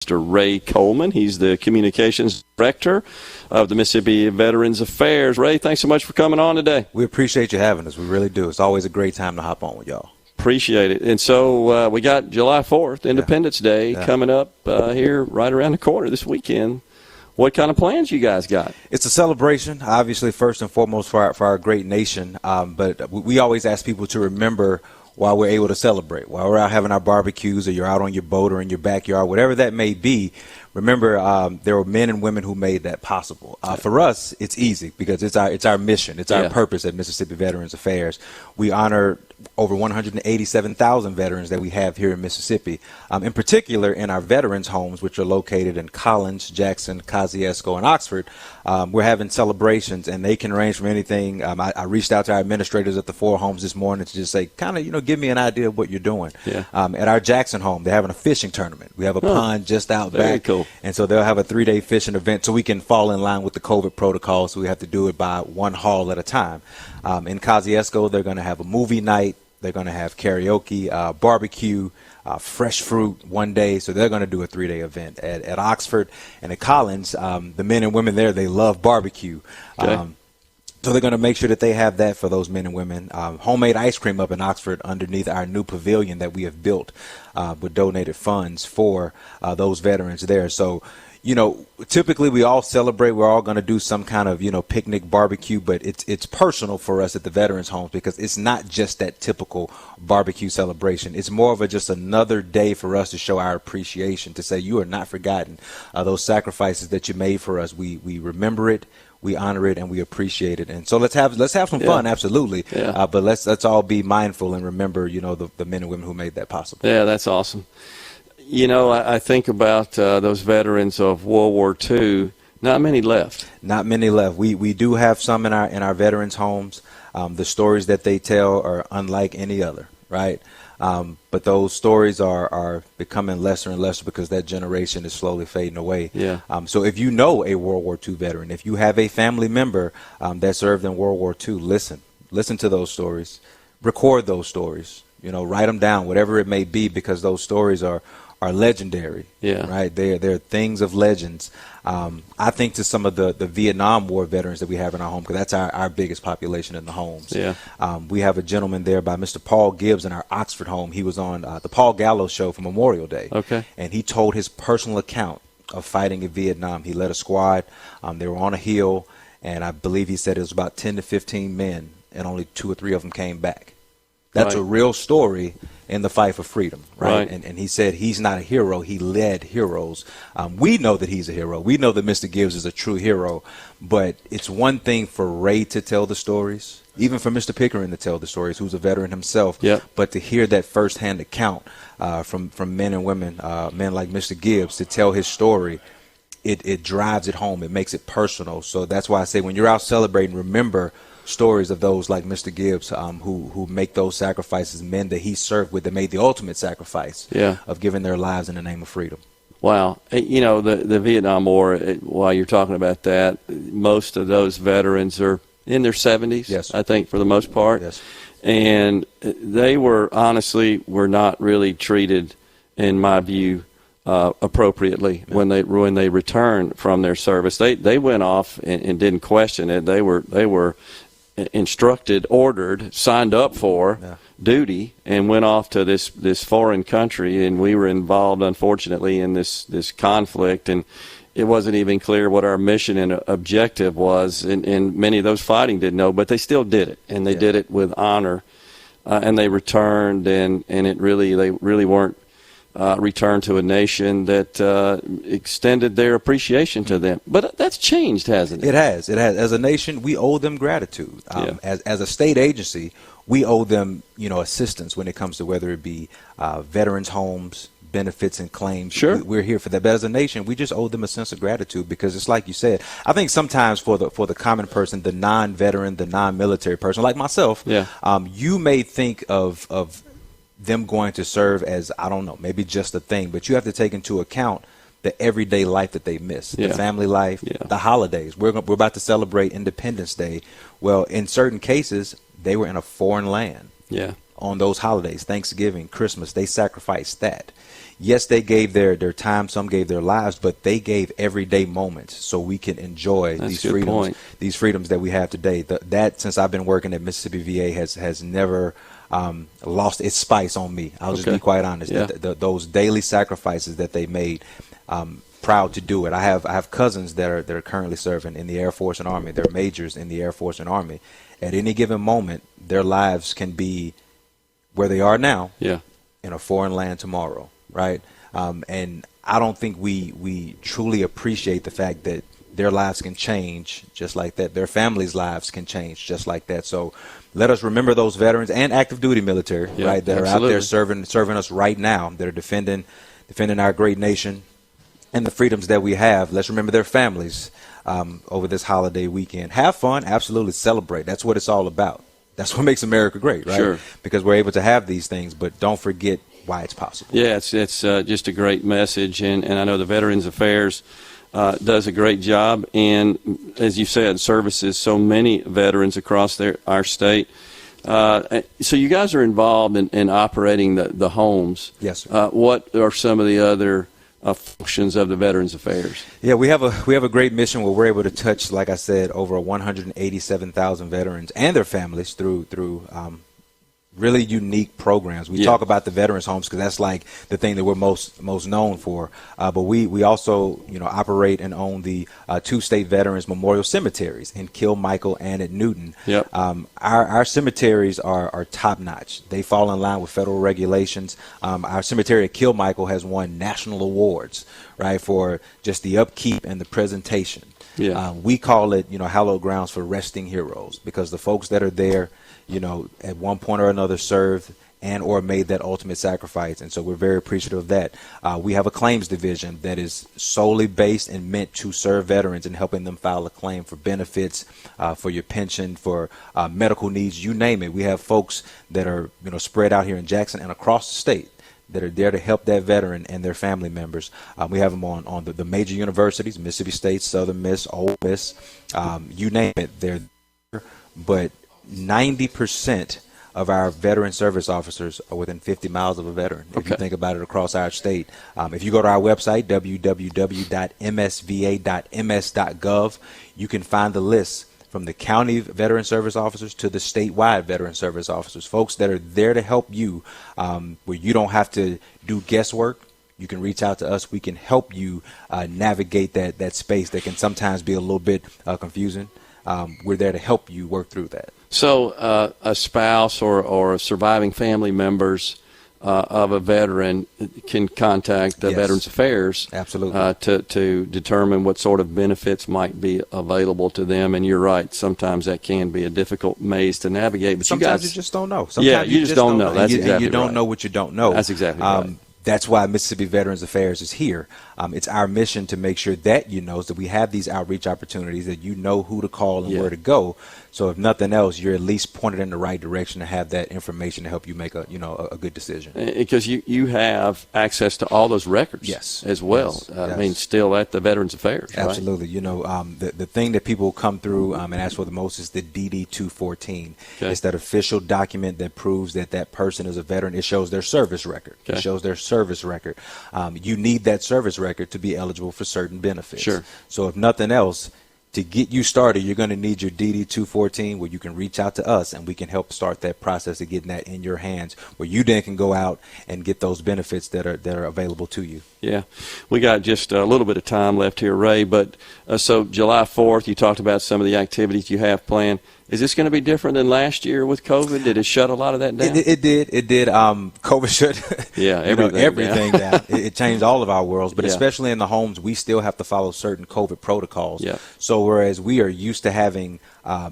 Mr. Ray Coleman. He's the communications director of the Mississippi Veterans Affairs. Ray, thanks so much for coming on today. We appreciate you having us. We really do. It's always a great time to hop on with y'all. Appreciate it. And so we got July 4th, Independence Day, coming up here right around the corner this weekend. What kind of plans you guys got? It's a celebration, obviously, first and foremost for our great nation. But we always ask people to remember while we're able to celebrate, while we're out having our barbecues, or you're out on your boat or in your backyard, whatever that may be. Remember, there were men and women who made that possible. For us, it's easy because it's our mission. It's our purpose at Mississippi Veterans Affairs. We honor over 187,000 veterans that we have here in Mississippi, in particular in our veterans homes, which are located in Collins, Jackson, Kosciuszko, and Oxford. We're having celebrations, and they can range from anything. I reached out to our administrators at the 4 homes this morning to just say, kind of, give me an idea of what you're doing. At our Jackson home, they're having a fishing tournament. We have a pond just out back. Very cool. And so they'll have a 3-day fishing event so we can fall in line with the COVID protocol. So we have to do it by one hall at a time. In Kosciuszko, they're going to have a movie night. They're going to have karaoke, barbecue, fresh fruit one day. So they're going to do a 3-day event. At Oxford and at Collins, the men and women there, they love barbecue. So they're going to make sure that they have that for those men and women. Homemade ice cream up in Oxford underneath our new pavilion that we have built with donated funds for those veterans there. So, typically we all celebrate. We're all going to do some kind of, picnic barbecue, but it's personal for us at the veterans homes because it's not just that typical barbecue celebration. It's more of just another day for us to show our appreciation, to say you are not forgotten. Those sacrifices that you made for us, we remember it. We honor it and we appreciate it, and so let's have some fun, absolutely. But let's all be mindful and remember, the men and women who made that possible. Yeah, that's awesome. I think about those veterans of World War II. Not many left. Not many left. We do have some in our veterans homes. The stories that they tell are unlike any other, right? But those stories are becoming lesser and lesser because that generation is slowly fading away. So if you know a World War II veteran, if you have a family member that served in World War II, listen to those stories, record those stories, write them down, whatever it may be, because those stories are legendary. Right. They're things of legends. I think to some of the Vietnam War veterans that we have in our home, because that's our biggest population in the homes. We have a gentleman there by Mr. Paul Gibbs in our Oxford home. He was on the Paul Gallo show for Memorial Day. And he told his personal account of fighting in Vietnam. He led a squad. They were on a hill, and I believe he said it was about 10 to 15 men, and only 2 or 3 of them came back. That's a real story in the fight for freedom, right? And he said he's not a hero. He led heroes. We know that he's a hero. We know that Mr. Gibbs is a true hero. But it's one thing for Ray to tell the stories, even for Mr. Pickering to tell the stories, who's a veteran himself. But to hear that firsthand account from men and women, men like Mr. Gibbs, to tell his story, it drives it home. It makes it personal. So that's why I say when you're out celebrating, remember stories of those like Mr. Gibbs who make those sacrifices, men that he served with, that made the ultimate sacrifice of giving their lives in the name of freedom. Wow. The Vietnam War, while you're talking about that, most of those veterans are in their 70s, I think, for the most part. And they were not really treated, in my view, appropriately when they returned from their service. They went off and didn't question it. They were instructed, ordered, signed up for duty, and went off to this foreign country. And we were involved, unfortunately, in this conflict, and it wasn't even clear what our mission and objective was. And many of those fighting didn't know, but they still did it, and they did it with honor. And they returned, and they really weren't returned to a nation that extended their appreciation to them. But that's changed, hasn't it? It has. As a nation, we owe them gratitude. As a state agency, we owe them, assistance when it comes to whether it be veterans' homes, benefits and claims. We're here for that. But as a nation, we just owe them a sense of gratitude, because it's like you said. I think sometimes for the common person, the non-veteran, the non-military person, like myself, you may think of them going to serve as, I don't know, maybe just a thing, but you have to take into account the everyday life that they miss, the family life, the holidays. We're about to celebrate Independence Day. Well, in certain cases, they were in a foreign land. on those holidays, Thanksgiving, Christmas. They sacrificed that. Yes, they gave their time, some gave their lives, but they gave everyday moments so we can enjoy these freedoms that we have today. That since I've been working at Mississippi VA has never lost its spice on me. I'll just be quite honest. Yeah. Those daily sacrifices that they made, proud to do it. I have cousins that are currently serving in the Air Force and Army. They're majors in the Air Force and Army. At any given moment, their lives can be where they are now in a foreign land tomorrow. Right. And I don't think we truly appreciate the fact that their lives can change just like that. Their families' lives can change just like that. So let us remember those veterans and active duty military, right, that are out there serving us right now, that are defending our great nation and the freedoms that we have. Let's remember their families over this holiday weekend. Have fun. Absolutely celebrate. That's what it's all about. That's what makes America great, right? Sure. Because we're able to have these things, but don't forget why it's possible. Yeah, it's just a great message, and I know the Veterans Affairs does a great job, and as you said, services so many veterans across our state. So you guys are involved in operating the homes. Yes, sir. What are some of the other functions of the Veterans Affairs? Yeah, we have a great mission where we're able to touch, like I said, over 187,000 veterans and their families through really unique programs. We talk about the veterans homes because that's like the thing that we're most known for. But we also operate and own the two state veterans memorial cemeteries in Kilmichael and at Newton. Yep. Our cemeteries are top notch. They fall in line with federal regulations. Our cemetery at Kilmichael has won national awards, right, for just the upkeep and the presentation. Yeah. We call it hallowed grounds for resting heroes because the folks that are there at one point or another served and or made that ultimate sacrifice. And so we're very appreciative of that. We have a claims division that is solely based and meant to serve veterans and helping them file a claim for benefits, for your pension, for medical needs, you name it. We have folks that are spread out here in Jackson and across the state that are there to help that veteran and their family members. We have them on the major universities, Mississippi State, Southern Miss, Ole Miss, you name it, they're there. But 90% of our veteran service officers are within 50 miles of a veteran. If you think about it across our state. If you go to our website, www.msva.ms.gov, you can find the list from the county veteran service officers to the statewide veteran service officers, folks that are there to help you where you don't have to do guesswork. You can reach out to us. We can help you navigate that space that can sometimes be a little bit confusing. We're there to help you work through that. So a spouse or surviving family members of a veteran can contact the Veterans Affairs to determine what sort of benefits might be available to them. And you're right, sometimes that can be a difficult maze to navigate. But sometimes you just don't know. Sometimes you just don't know. That's exactly right. You don't know what you don't know. That's exactly right. That's why Mississippi Veterans Affairs is here. It's our mission to make sure that that we have these outreach opportunities, that you know who to call and where to go. So if nothing else, you're at least pointed in the right direction to have that information to help you make a good decision. Because you have access to all those records as well. I mean, still at the Veterans Affairs. Absolutely. Right? The thing that people come through and ask for the most is the DD-214. It's that official document that proves that person is a veteran. It shows their service record. It shows their service record. You need that service record to be eligible for certain benefits. Sure. So if nothing else, to get you started, you're going to need your DD-214 where you can reach out to us and we can help start that process of getting that in your hands where you then can go out and get those benefits that are available to you. Yeah. We got just a little bit of time left here, Ray, but so July 4th, you talked about some of the activities you have planned. Is this going to be different than last year with COVID? Did it shut a lot of that down? It did. COVID shut everything down. It changed all of our worlds, but especially in the homes, we still have to follow certain COVID protocols. Yeah. So whereas we are used to having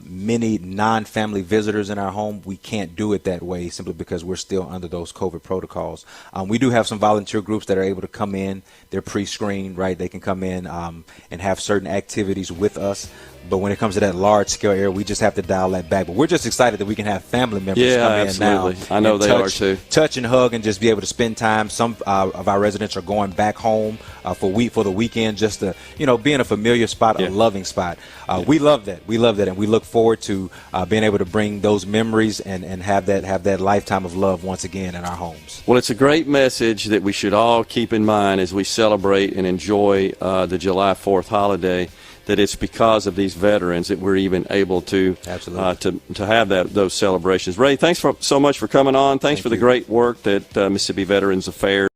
many non-family visitors in our home, we can't do it that way simply because we're still under those COVID protocols. We do have some volunteer groups that are able to come in. They're pre-screened, right? They can come in and have certain activities with us. But when it comes to that large-scale area, we just have to dial that back. But we're just excited that we can have family members come in now. I know they are too. Touch and hug and just be able to spend time. Some of our residents are going back home for the weekend just to, be in a familiar spot, a loving spot. We love that. We love that. And we look forward to being able to bring those memories and have that lifetime of love once again in our homes. Well, it's a great message that we should all keep in mind as we celebrate and enjoy the July 4th holiday, that it's because of these veterans that we're even able to have those celebrations. Ray, thanks so much for coming on. Thanks for the great work that Mississippi Veterans Affairs